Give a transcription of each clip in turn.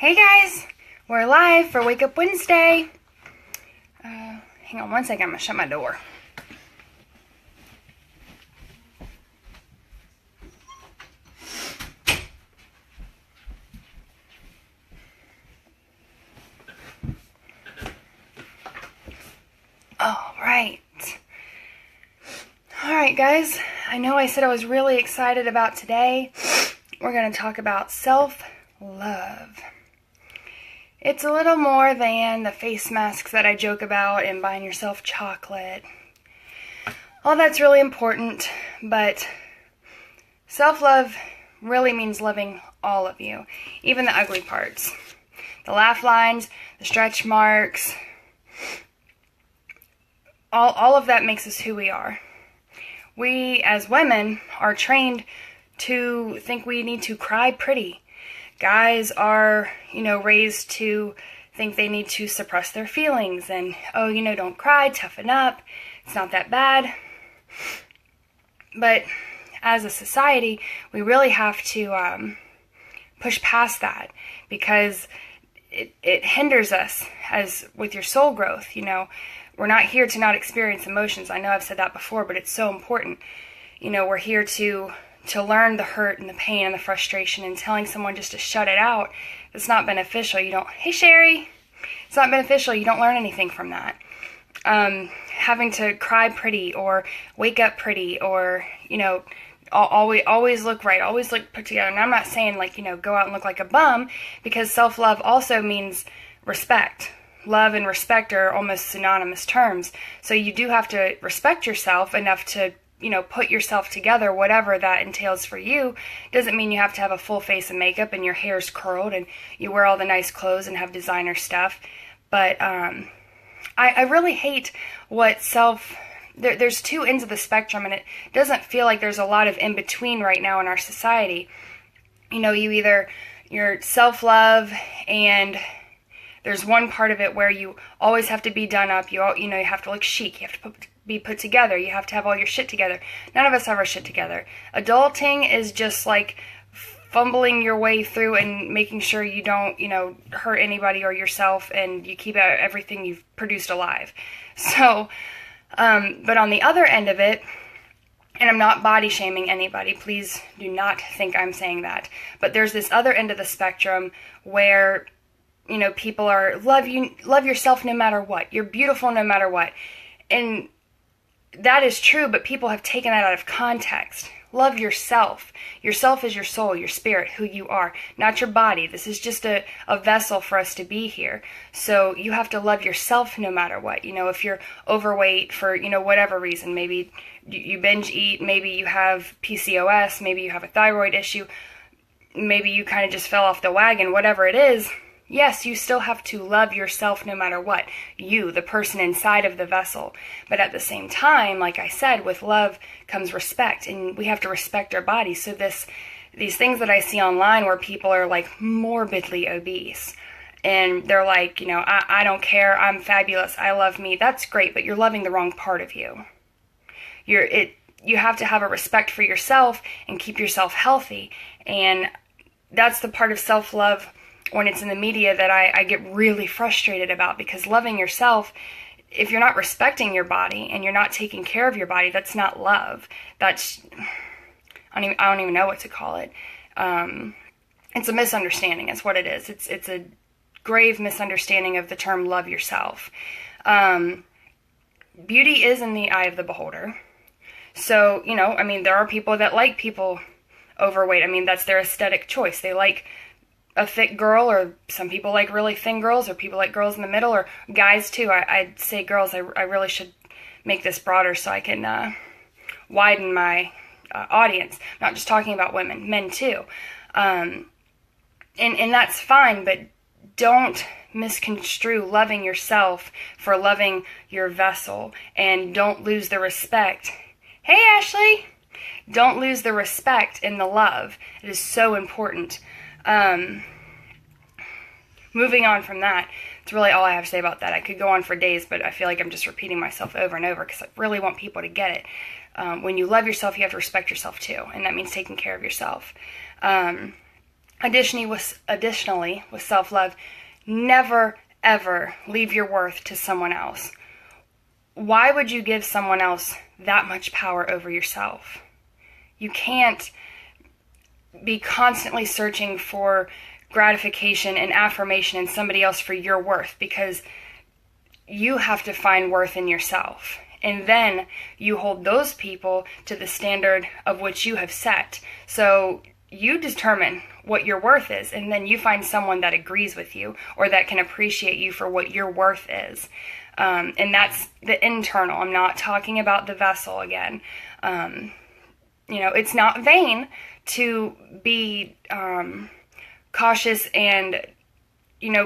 Hey guys, we're live for Wake Up Wednesday. Hang on one second, I'm gonna shut my door. Alright guys, I know I said I was really excited about today. We're going to talk about self-love. It's a little more than the face masks that I joke about and buying yourself chocolate. All that's really important, but self-love really means loving all of you, even the ugly parts. The laugh lines, the stretch marks, all of that makes us who we are. We, as women, are trained to think we need to cry pretty. Guys are, raised to think they need to suppress their feelings and, don't cry, toughen up, it's not that bad. But as a society, we really have to push past that because it hinders us as with your soul growth, We're not here to not experience emotions. I know I've said that before, but it's so important. We're here to learn the hurt and the pain and the frustration, and telling someone just to shut it out, it's not beneficial. Hey Sherry, it's not beneficial. You don't learn anything from that. Having to cry pretty or wake up pretty or, always look right, always look put together. And I'm not saying go out and look like a bum, because self-love also means respect. Love and respect are almost synonymous terms. So you do have to respect yourself enough to, put yourself together, whatever that entails for you. Doesn't mean you have to have a full face of makeup and your hair's curled and you wear all the nice clothes and have designer stuff. But I really hate what there's two ends of the spectrum, and it doesn't feel like there's a lot of in between right now in our society. You're self-love, and there's one part of it where you always have to be done up. You have to look chic. You have to be put together. You have to have all your shit together. None of us have our shit together. Adulting is just like fumbling your way through and making sure you don't, hurt anybody or yourself, and you keep everything you've produced alive. So, but on the other end of it, and I'm not body shaming anybody, please do not think I'm saying that, but there's this other end of the spectrum where people are love yourself no matter what. You're beautiful no matter what. And that is true, but people have taken that out of context. Love yourself. Yourself is your soul, your spirit, who you are, not your body. This is just a vessel for us to be here. So you have to love yourself no matter what. If you're overweight for, whatever reason, maybe you binge eat, maybe you have PCOS, maybe you have a thyroid issue, maybe you kind of just fell off the wagon, whatever it is. Yes, you still have to love yourself no matter what. You, the person inside of the vessel. But at the same time, like I said, with love comes respect, and we have to respect our bodies. So these things that I see online where people are like morbidly obese, and they're like, I don't care, I'm fabulous, I love me. That's great, but you're loving the wrong part of you. You have to have a respect for yourself and keep yourself healthy. And that's the part of self-love when it's in the media that I get really frustrated about, because loving yourself, if you're not respecting your body and you're not taking care of your body, that's not love. That's, I don't even know what to call it. It's a misunderstanding. It's what it is. It's a grave misunderstanding of the term love yourself. Beauty is in the eye of the beholder. So, there are people that like people overweight. That's their aesthetic choice. They like a thick girl, or some people like really thin girls, or people like girls in the middle, or guys too. I'd say girls. I really should make this broader so I can widen my audience. I'm not just talking about women, men too. And that's fine, but don't misconstrue loving yourself for loving your vessel, and don't lose the respect. Hey Ashley! Don't lose the respect in the love. It is so important. Moving on from that, it's really all I have to say about that. I could go on for days, but I feel like I'm just repeating myself over and over because I really want people to get it. When you love yourself, you have to respect yourself too, and that means taking care of yourself. Additionally, with self-love, never ever leave your worth to someone else. Why would you give someone else that much power over yourself? You can't be constantly searching for gratification and affirmation in somebody else for your worth, because you have to find worth in yourself. And then you hold those people to the standard of which you have set. So you determine what your worth is, and then you find someone that agrees with you or that can appreciate you for what your worth is. And that's the internal. I'm not talking about the vessel again. It's not vain to be cautious and,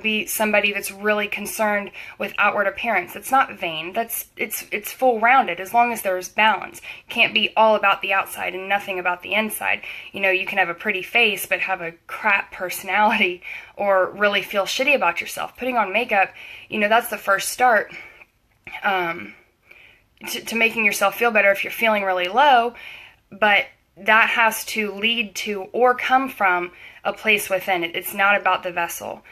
be somebody that's really concerned with outward appearance. It's not vain. It's full rounded, as long as there's balance. Can't be all about the outside and nothing about the inside. You can have a pretty face but have a crap personality, or really feel shitty about yourself. Putting on makeup, that's the first start to making yourself feel better if you're feeling really low, but that has to lead to or come from a place within it. It's not about the vessel.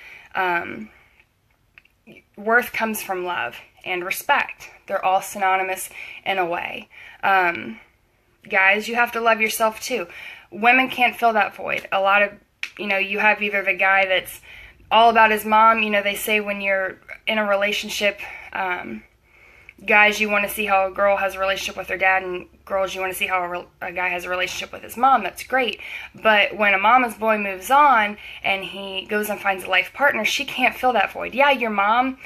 Worth comes from love and respect. They're all synonymous in a way. Guys, you have to love yourself too. Women can't fill that void. A lot of, you have either the guy that's all about his mom. They say when you're in a relationship, guys, you want to see how a girl has a relationship with her dad, and girls, you want to see how a guy has a relationship with his mom. That's great. But when a mama's boy moves on and he goes and finds a life partner, she can't fill that void. Yeah, your mom,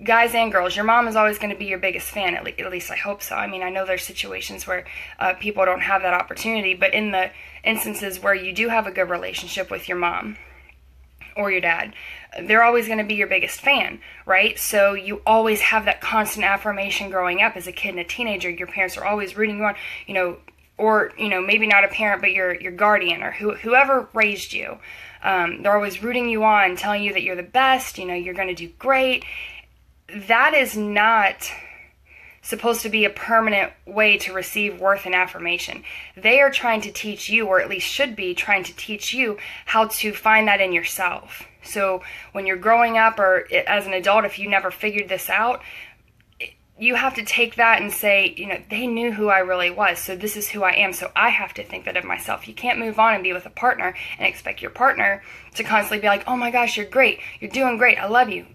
guys and girls, your mom is always going to be your biggest fan. At least I hope so. I know there's situations where people don't have that opportunity, but in the instances where you do have a good relationship with your mom or your dad, they're always going to be your biggest fan, right? So you always have that constant affirmation growing up as a kid and a teenager. Your parents are always rooting you on, or maybe not a parent, but your guardian or whoever raised you. They're always rooting you on, telling you that you're the best, you're going to do great. That is not supposed to be a permanent way to receive worth and affirmation. They are trying to teach you, or at least should be trying to teach you, how to find that in yourself. So when you're growing up, or as an adult, if you never figured this out, you have to take that and say, they knew who I really was, so this is who I am, so I have to think that of myself. You can't move on and be with a partner and expect your partner to constantly be like, oh my gosh, you're great, you're doing great, I love you.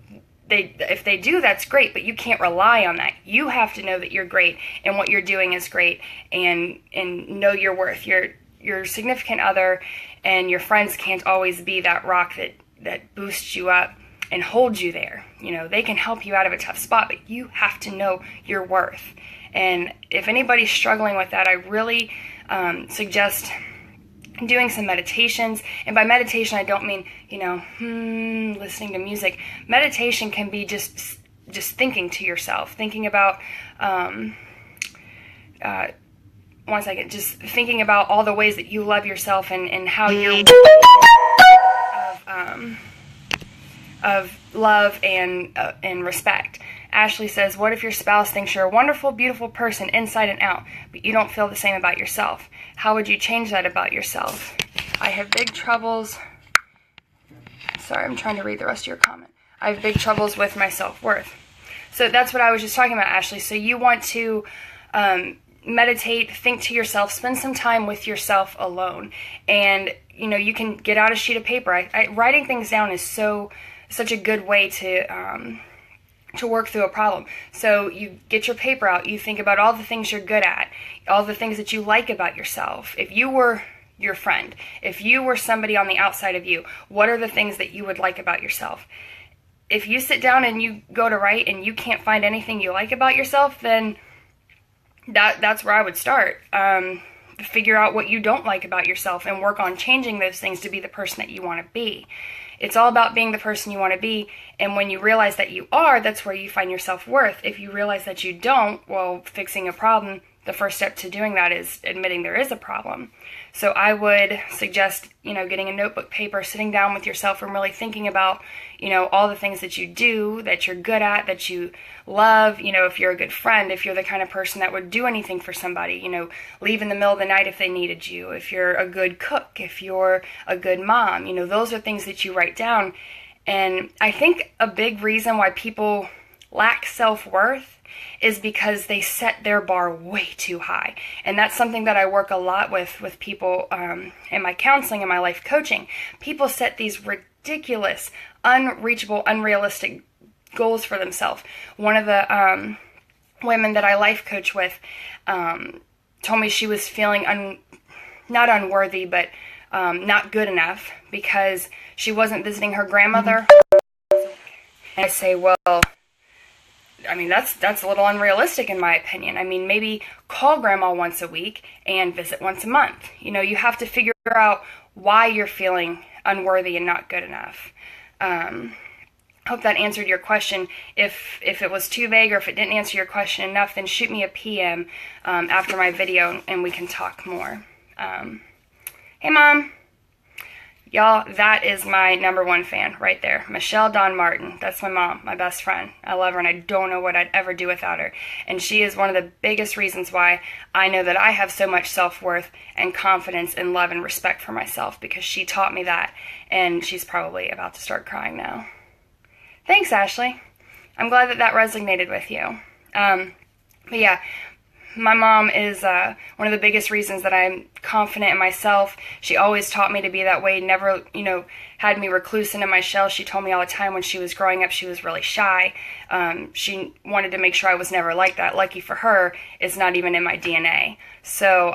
If they do, that's great, but you can't rely on that. You have to know that you're great and what you're doing is great, and know your worth. Your significant other and your friends can't always be that rock that boosts you up and holds you there. They can help you out of a tough spot, but you have to know your worth. And if anybody's struggling with that, I really suggest doing some meditations. And by meditation, I don't mean, listening to music. Meditation can be just thinking to yourself, thinking about, just thinking about all the ways that you love yourself and how you're of love and respect. Ashley says, what if your spouse thinks you're a wonderful, beautiful person inside and out, but you don't feel the same about yourself? How would you change that about yourself? I have big troubles. Sorry, I'm trying to read the rest of your comment. I have big troubles with my self-worth. So that's what I was just talking about, Ashley. So you want to meditate, think to yourself, spend some time with yourself alone. And, you can get out a sheet of paper. Writing things down is such a good way to work through a problem. So you get your paper out, you think about all the things you're good at, all the things that you like about yourself. If you were your friend, if you were somebody on the outside of you, what are the things that you would like about yourself? If you sit down and you go to write and you can't find anything you like about yourself, then that's where I would start. Figure out what you don't like about yourself and work on changing those things to be the person that you want to be. It's all about being the person you want to be, and when you realize that you are, that's where you find your self-worth. If you realize that you don't, well, fixing a problem the first step to doing that is admitting there is a problem. So I would suggest, getting a notebook, paper, sitting down with yourself and really thinking about, all the things that you do, that you're good at, that you love, if you're a good friend, if you're the kind of person that would do anything for somebody, leave in the middle of the night if they needed you, if you're a good cook, if you're a good mom, those are things that you write down. And I think a big reason why people lack self-worth is because they set their bar way too high. And that's something that I work a lot with people in my counseling and my life coaching. People set these ridiculous, unreachable, unrealistic goals for themselves. One of the women that I life coach with told me she was feeling not unworthy, but not good enough because she wasn't visiting her grandmother. And I say, well, that's a little unrealistic in my opinion. Maybe call grandma once a week and visit once a month. You have to figure out why you're feeling unworthy and not good enough. Hope that answered your question. If it was too vague or if it didn't answer your question enough, then shoot me a PM after my video and we can talk more. Hey, Mom. Y'all, that is my number one fan right there. Michelle Dawn Martin. That's my mom, my best friend. I love her and I don't know what I'd ever do without her. And she is one of the biggest reasons why I know that I have so much self-worth and confidence and love and respect for myself, because she taught me that. And she's probably about to start crying now. Thanks, Ashley. I'm glad that resonated with you. But yeah, my mom is one of the biggest reasons that I'm confident in myself. She always taught me to be that way, never, had me recluse into my shell. She told me all the time when she was growing up she was really shy. She wanted to make sure I was never like that. Lucky for her, it's not even in my DNA. So,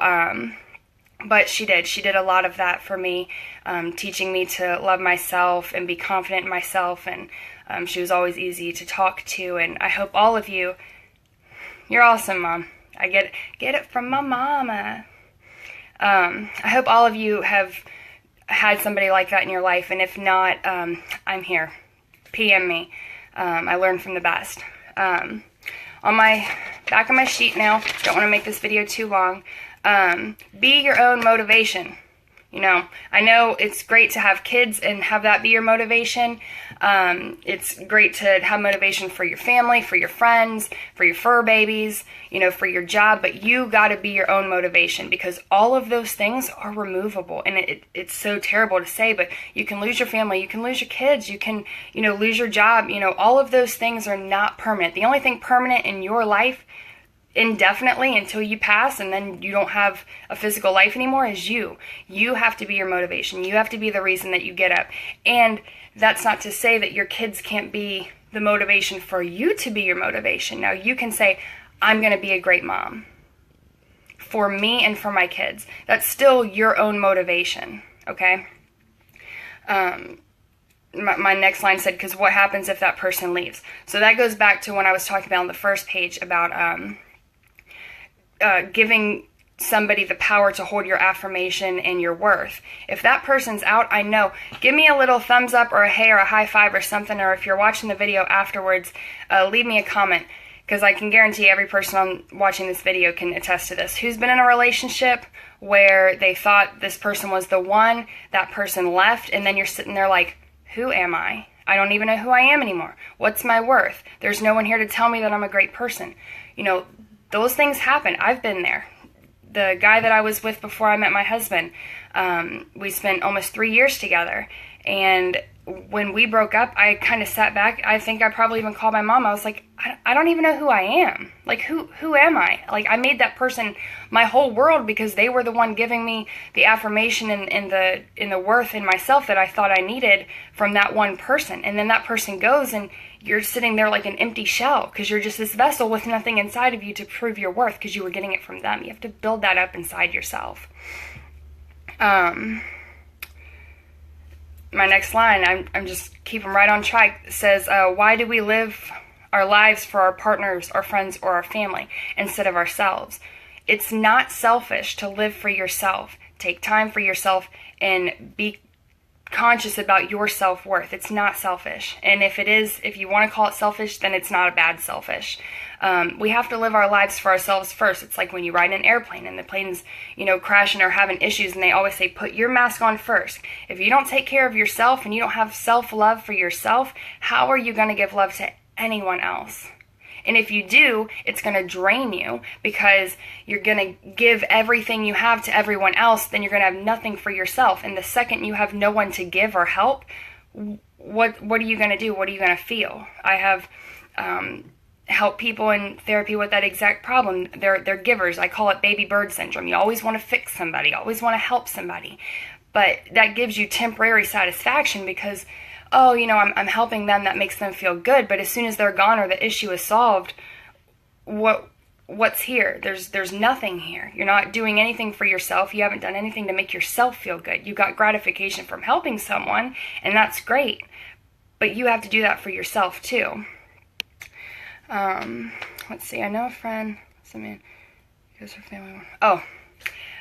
but she did. She did a lot of that for me, teaching me to love myself and be confident in myself. And she was always easy to talk to. And I hope all of you, you're awesome, Mom. I get it from my mama. I hope all of you have had somebody like that in your life, and if not, I'm here. PM me. I learned from the best. On my back of my sheet now, don't want to make this video too long. Be your own motivation. I know it's great to have kids and have that be your motivation. It's great to have motivation for your family, for your friends, for your fur babies, for your job, but you got to be your own motivation, because all of those things are removable. And it's so terrible to say, but you can lose your family, you can lose your kids, you can, lose your job. All of those things are not permanent. The only thing permanent in your life indefinitely until you pass and then you don't have a physical life anymore is you. You have to be your motivation. You have to be the reason that you get up. And that's not to say that your kids can't be the motivation for you to be your motivation. Now you can say, I'm going to be a great mom for me and for my kids. That's still your own motivation, okay? My next line said, because what happens if that person leaves? So that goes back to when I was talking about on the first page about giving somebody the power to hold your affirmation and your worth. If that person's out, I know. Give me a little thumbs up or a hey or a high five or something, or if you're watching the video afterwards, leave me a comment, because I can guarantee every person watching this video can attest to this. Who's been in a relationship where they thought this person was the one, that person left, and then you're sitting there like, who am I? I don't even know who I am anymore. What's my worth? There's no one here to tell me that I'm a great person. Those things happen. I've been there. The guy that I was with before I met my husband, we spent almost 3 years together. And when we broke up, I kind of sat back. I think I probably even called my mom. I was like, I don't even know who I am. Like, who am I? Like, I made that person my whole world because they were the one giving me the affirmation and the worth in myself that I thought I needed from that one person. And then that person goes and you're sitting there like an empty shell because you're just this vessel with nothing inside of you to prove your worth because you were getting it from them. You have to build that up inside yourself. My next line, I'm just keeping right on track. It says, why do we live our lives for our partners, our friends, or our family instead of ourselves? It's not selfish to live for yourself. Take time for yourself and be conscious about your self-worth. It's not selfish. And if it is, if you want to call it selfish, then it's not a bad selfish. We have to live our lives for ourselves first. It's like when you ride an airplane and the plane's, crashing or having issues, and they always say, put your mask on first. If you don't take care of yourself and you don't have self-love for yourself, how are you going to give love to anyone else? And if you do, it's going to drain you, because you're going to give everything you have to everyone else. Then you're going to have nothing for yourself. And the second you have no one to give or help, what are you going to do? What are you going to feel? I have helped people in therapy with that exact problem. They're givers. I call it baby bird syndrome. You always want to fix somebody, always want to help somebody. But that gives you temporary satisfaction, because I'm helping them, that makes them feel good. But as soon as they're gone or the issue is solved, what's here? There's nothing here. You're not doing anything for yourself. You haven't done anything to make yourself feel good. You got gratification from helping someone, and that's great. But you have to do that for yourself too. Let's see. I know a friend. Because her family.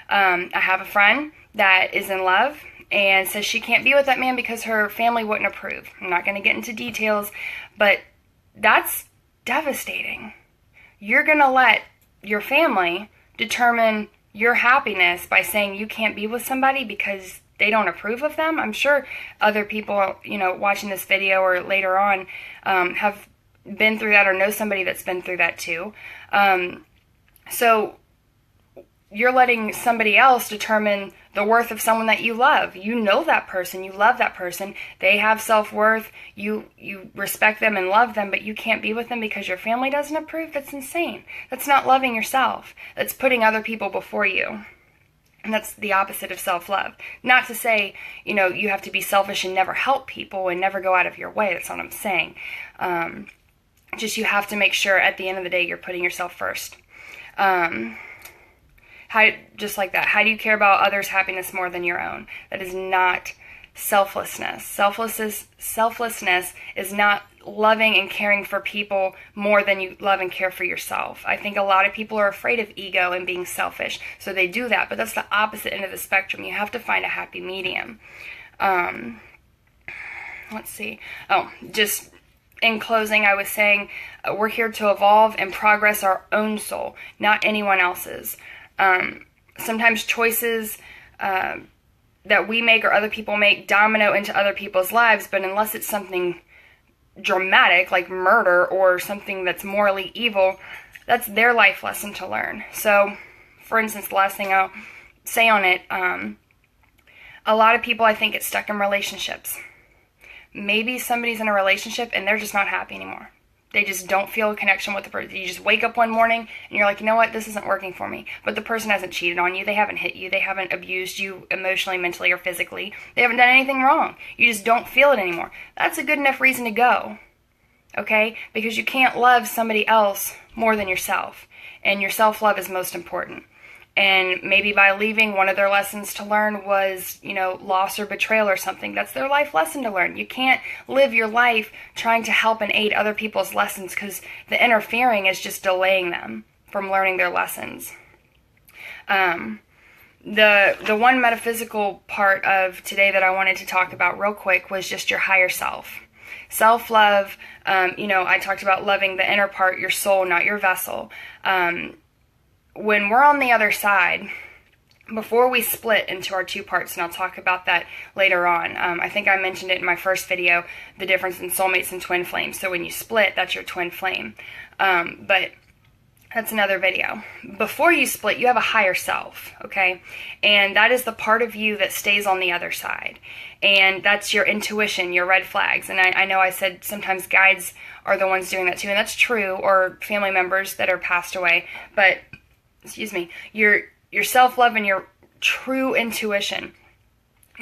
I have a friend that is in love and says she can't be with that man because her family wouldn't approve. I'm not going to get into details, but that's devastating. You're going to let your family determine your happiness by saying you can't be with somebody because they don't approve of them? I'm sure other people, watching this video or later on have been through that or know somebody that's been through that too. So you're letting somebody else determine the worth of someone that you love. You know that person. You love that person. They have self-worth. You respect them and love them, but you can't be with them because your family doesn't approve? That's insane. That's not loving yourself. That's putting other people before you. And that's the opposite of self-love. Not to say, you have to be selfish and never help people and never go out of your way. That's not what I'm saying. Just you have to make sure at the end of the day you're putting yourself first. Just like that. How do you care about others' happiness more than your own? That is not selflessness. Selflessness is not loving and caring for people more than you love and care for yourself. I think a lot of people are afraid of ego and being selfish, so they do that. But that's the opposite end of the spectrum. You have to find a happy medium. Let's see. Just in closing, I was saying we're here to evolve and progress our own soul, not anyone else's. Sometimes choices that we make or other people make domino into other people's lives, but unless it's something dramatic like murder or something that's morally evil, that's their life lesson to learn. So, for instance, the last thing I'll say on it, a lot of people, I think, get stuck in relationships. Maybe somebody's in a relationship and they're just not happy anymore. They just don't feel a connection with the person. You just wake up one morning and you're like, you know what, this isn't working for me. But the person hasn't cheated on you. They haven't hit you. They haven't abused you emotionally, mentally, or physically. They haven't done anything wrong. You just don't feel it anymore. That's a good enough reason to go. Okay? Because you can't love somebody else more than yourself. And your self-love is most important. And maybe by leaving, one of their lessons to learn was, loss or betrayal or something. That's their life lesson to learn. You can't live your life trying to help and aid other people's lessons, because the interfering is just delaying them from learning their lessons. The one metaphysical part of today that I wanted to talk about real quick was just your higher self. Self-love, I talked about loving the inner part, your soul, not your vessel. When we're on the other side, before we split into our two parts, and I'll talk about that later on. I think I mentioned it in my first video, the difference in soulmates and twin flames. So when you split, that's your twin flame. But that's another video. Before you split, you have a higher self, okay? And that is the part of you that stays on the other side. And that's your intuition, your red flags. And I know I said sometimes guides are the ones doing that too, and that's true, or family members that are passed away. But your self-love and your true intuition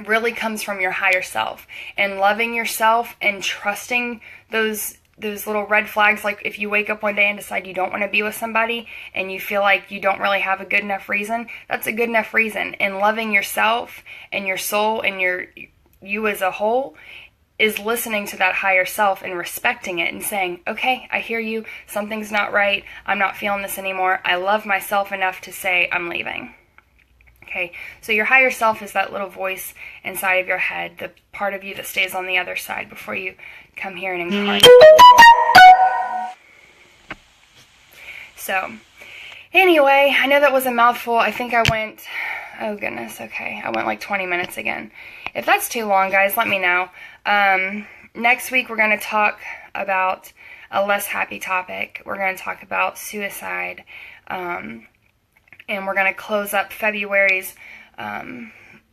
really comes from your higher self. And loving yourself and trusting those little red flags, like if you wake up one day and decide you don't want to be with somebody and you feel like you don't really have a good enough reason, that's a good enough reason. And loving yourself and your soul and you as a whole is listening to that higher self and respecting it and saying, okay, I hear you, something's not right, I'm not feeling this anymore, I love myself enough to say I'm leaving. Okay, so your higher self is that little voice inside of your head, the part of you that stays on the other side before you come here and incarnate. So, anyway, I know that was a mouthful. I think I went, oh goodness, okay. I went like 20 minutes again. If that's too long, guys, let me know. Next week, we're going to talk about a less happy topic. We're going to talk about suicide. And we're going to close up February's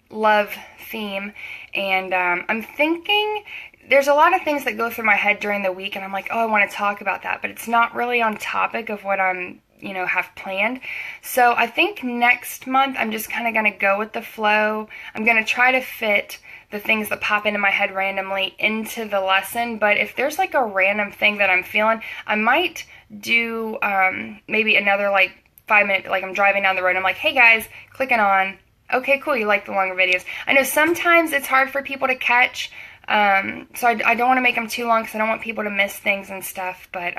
love theme. And I'm thinking there's a lot of things that go through my head during the week, and I'm like, oh, I want to talk about that, but it's not really on topic of what I'm, have planned. So I think next month I'm just kind of going to go with the flow. I'm going to try to fit the things that pop into my head randomly into the lesson, but if there's like a random thing that I'm feeling, I might do maybe another like 5-minute, like I'm driving down the road, I'm like, hey guys, clicking on, okay, cool, you like the longer videos. I know sometimes it's hard for people to catch, so I don't want to make them too long because I don't want people to miss things and stuff, but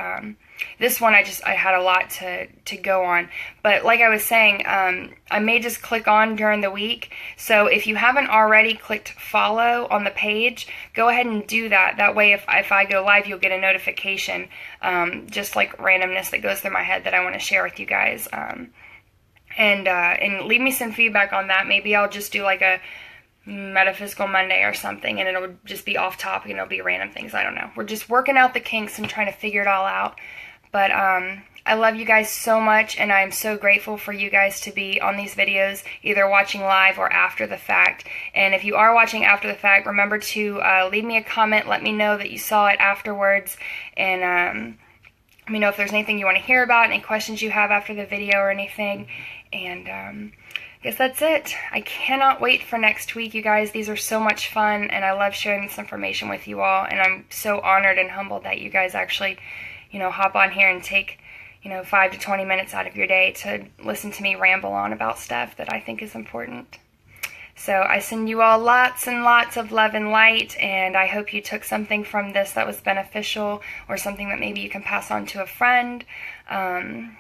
this one I had a lot to go on. But like I was saying, I may just click on during the week, so if you haven't already clicked follow on the page, go ahead and do that. That way if I go live, you'll get a notification, just like randomness that goes through my head that I want to share with you guys. And leave me some feedback on that. Maybe I'll just do like a Metaphysical Monday or something, and it'll just be off topic and it'll be random things. I don't know. We're just working out the kinks and trying to figure it all out. But I love you guys so much, and I'm so grateful for you guys to be on these videos, either watching live or after the fact. And if you are watching after the fact, remember to leave me a comment. Let me know that you saw it afterwards, and let me know if there's anything you want to hear about, any questions you have after the video or anything. And I guess that's it. I cannot wait for next week, you guys. These are so much fun, and I love sharing this information with you all, and I'm so honored and humbled that you guys actually, hop on here and take, 5 to 20 minutes out of your day to listen to me ramble on about stuff that I think is important. So I send you all lots and lots of love and light, and I hope you took something from this that was beneficial or something that maybe you can pass on to a friend.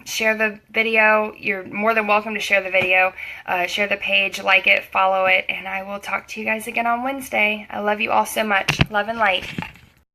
Share the video. You're more than welcome to share the video. Share the page, like it, follow it, and I will talk to you guys again on Wednesday. I love you all so much. Love and light.